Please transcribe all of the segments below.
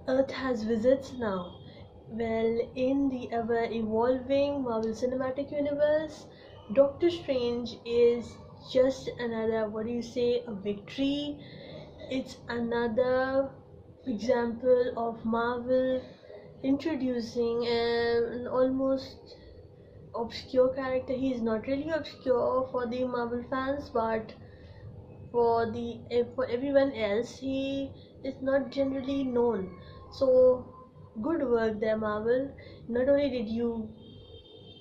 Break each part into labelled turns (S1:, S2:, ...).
S1: Earth has visits now. Well, in the ever evolving Marvel Cinematic Universe, Doctor Strange is just another, what do you say, a victory. It's another example of Marvel introducing an almost obscure character. He is not really obscure for the Marvel fans, but for everyone else, he is not generally known. So good work there, Marvel. Not only did you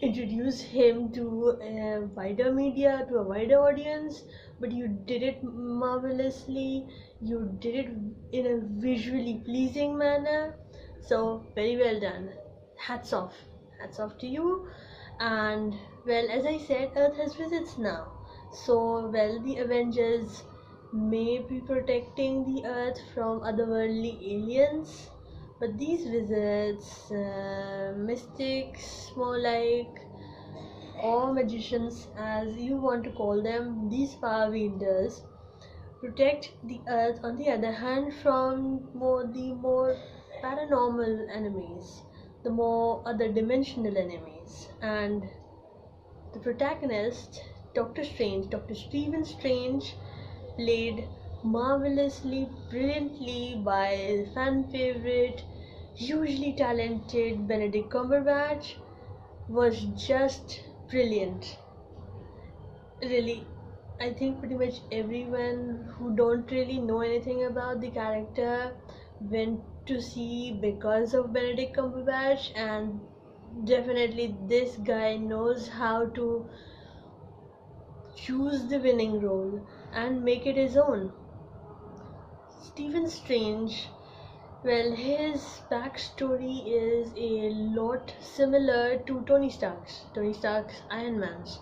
S1: introduce him to a wider media, to a wider audience, but you did it marvelously. You did it in a visually pleasing manner. So very well done. Hats off. Hats off to you. And well, as I said, Earth has visits now. So well, the Avengers may be protecting the Earth from otherworldly aliens, but these wizards, mystics, more like, or magicians, as you want to call them, these power wielders protect the Earth, on the other hand, from the more paranormal enemies, the more other dimensional enemies. And the protagonist, Dr. Stephen Strange, played marvelously, brilliantly by fan favorite, hugely talented Benedict Cumberbatch, was just brilliant. Really, I think pretty much everyone who don't really know anything about the character went to see because of Benedict Cumberbatch, and definitely this guy knows how to choose the winning role and make it his own. Stephen Strange, well, his backstory is a lot similar to Tony Stark's Iron Man's.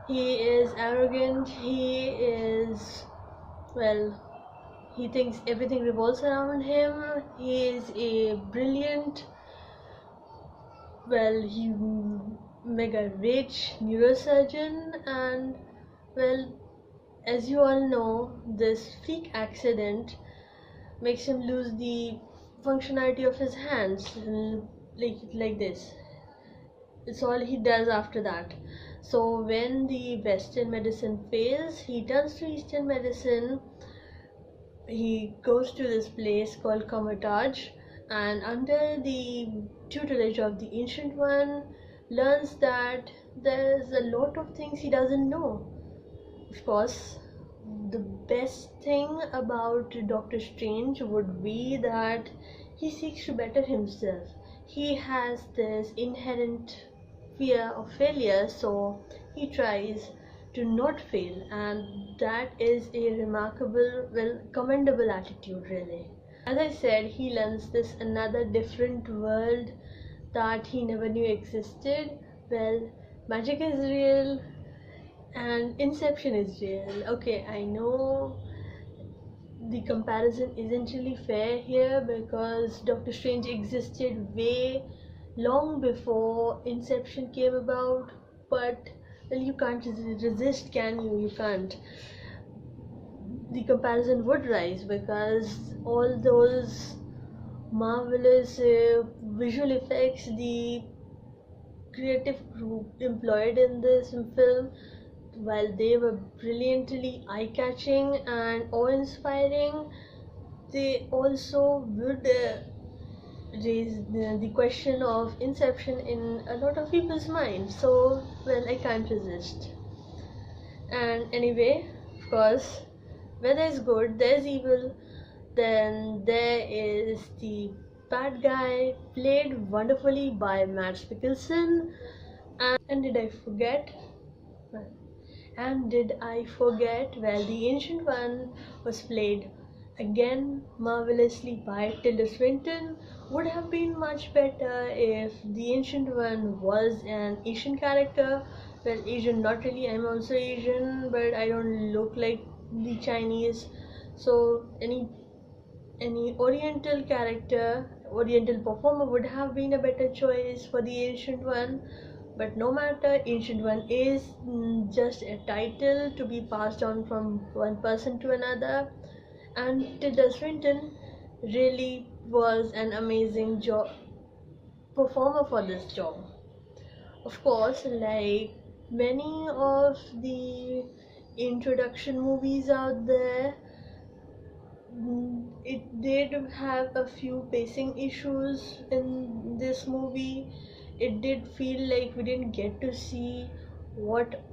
S1: He is arrogant, well, he thinks everything revolves around him. He is a brilliant, well, he mega rich neurosurgeon, and well, as you all know, this freak accident makes him lose the functionality of his hands, like this. It's all he does after that. So when the Western medicine fails, he turns to Eastern medicine. He goes to this place called Kamataj, and under the tutelage of the Ancient One, learns that there's a lot of things he doesn't know. Of course, the best thing about Doctor Strange would be that he seeks to better himself. He has this inherent fear of failure, so he tries to not fail, and that is a remarkable, well, commendable attitude, really. As I said, he learns this another different world that he never knew existed. Well, magic is real, and Inception is real. Okay, I know the comparison isn't really fair here because Doctor Strange existed way long before Inception came about, but well, you can't resist, can you? You can't. The comparison would rise because all those marvelous visual effects the creative group employed in this film, while they were brilliantly eye-catching and awe-inspiring, they also would raise the question of Inception in a lot of people's minds. So, well, I can't resist. And anyway, of course, where there's good, there's evil. Then there is the bad guy, played wonderfully by Mads Mikkelsen. And did I forget? And did I forget? Well, the Ancient One was played again marvelously by Tilda Swinton. Would have been much better if the Ancient One was an Asian character. Well, Asian, not really. I'm also Asian, but I don't look like the Chinese. So any Oriental character, Oriental performer would have been a better choice for the Ancient One. But no matter, Ancient One is just a title to be passed on from one person to another, and Tilda Swinton really was an amazing job performer for this job. Of course, like many of the introduction movies out there, it did have a few pacing issues in this movie. It did feel like we didn't get to see what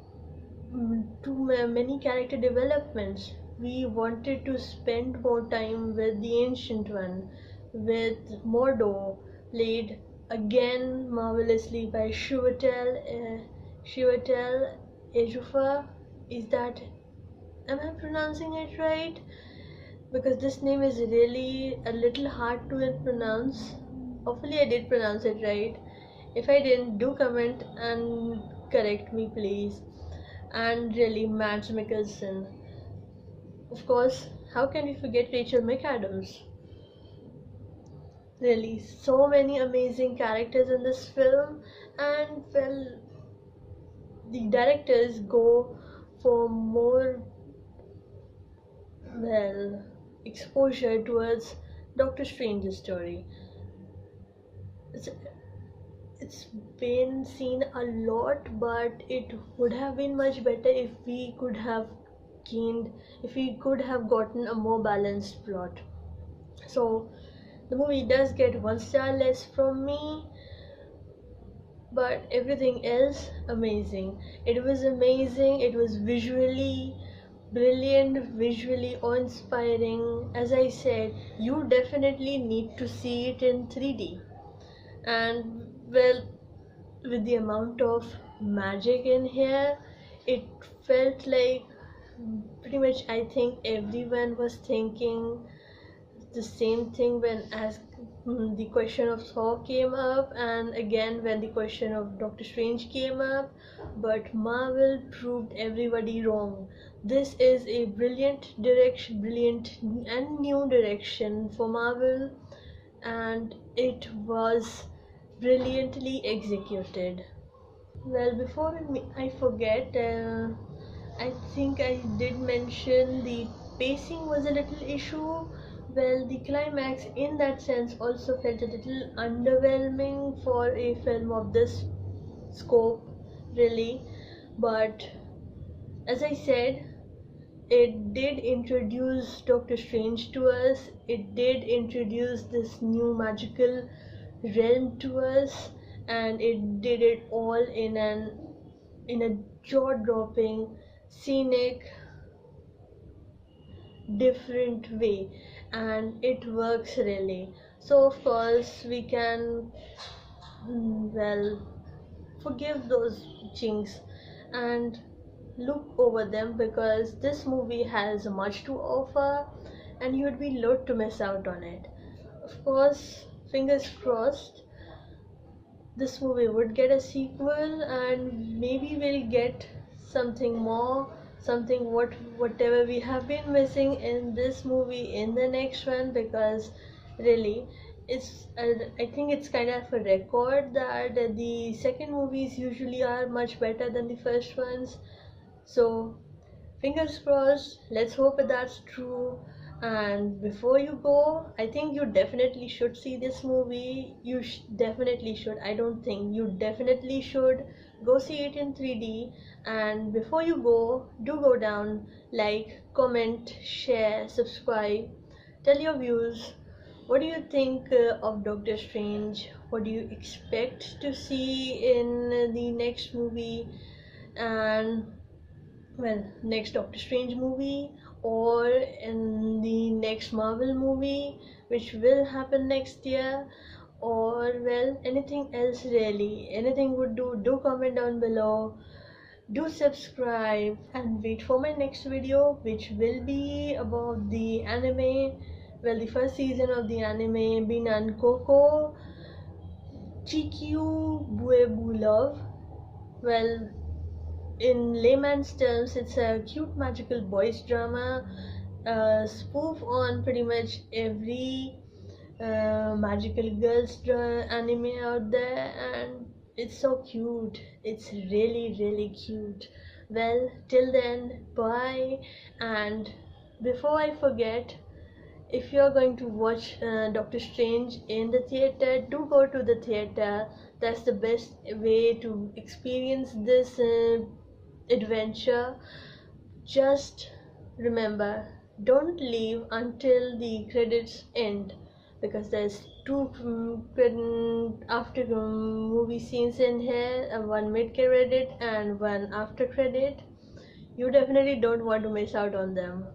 S1: many character developments. We wanted to spend more time with the Ancient One, with Mordo, played again marvelously by Chiwetel Ejiofor. Is that, am I pronouncing it right? Because this name is really a little hard to pronounce. Hopefully, I did pronounce it right. If I didn't, do comment and correct me, please. And really, Mads Mikkelsen. Of course, how can we forget Rachel McAdams? Really, so many amazing characters in this film, and well, the directors go for more, well, exposure towards Doctor Strange's story. It's, it's been seen a lot, but it would have been much better if we could have gained, if we could have gotten a more balanced plot. So the movie does get 1 star less from me, but everything else amazing. It was amazing. It was visually brilliant, visually awe-inspiring. As I said, you definitely need to see it in 3D. And well, with the amount of magic in here, it felt like pretty much, I think everyone was thinking the same thing when as the question of Thor came up, and again when the question of Doctor Strange came up, but Marvel proved everybody wrong. This is a brilliant direction, brilliant and new direction for Marvel, and it was brilliantly executed. Well, before I forget, I think I did mention the pacing was a little issue. Well, the climax in that sense also felt a little underwhelming for a film of this scope, really. But as I said, it did introduce Doctor Strange to us, it did introduce this new magical realm to us, and it did it all in a jaw-dropping, scenic, different way, and it works really. So of course we can, well, forgive those chinks and look over them, because this movie has much to offer and you'd be loath to miss out on it. Of course, fingers crossed, this movie would get a sequel, and maybe we'll get something more, something whatever we have been missing in this movie in the next one. Because really, it's I think it's kind of a record that the second movies usually are much better than the first ones. So fingers crossed, let's hope that's true. And before you go, I think you definitely should see this movie. You definitely should. I don't think you definitely should go see it in 3D. And before you go, do go down, like, comment, share, subscribe, tell your views. What do you think of Doctor Strange? What do you expect to see in the next movie? And well, next Doctor Strange movie, or in the next Marvel movie which will happen next year, or well, anything else really, anything would do. Do comment down below, do subscribe, and wait for my next video, which will be about the anime, well, the first season of the anime Binan Koko Chikyu Buebu Love. Well, in layman's terms, it's a cute magical boys drama, spoof on pretty much every magical girls anime out there, and it's so cute. It's really, really cute. Well, till then, bye. And before I forget, if you're going to watch Doctor Strange in the theater, do go to the theater. That's the best way to experience this adventure. Just remember, don't leave until the credits end, because there's two after movie scenes in here, one mid credit and one after credit. You definitely don't want to miss out on them.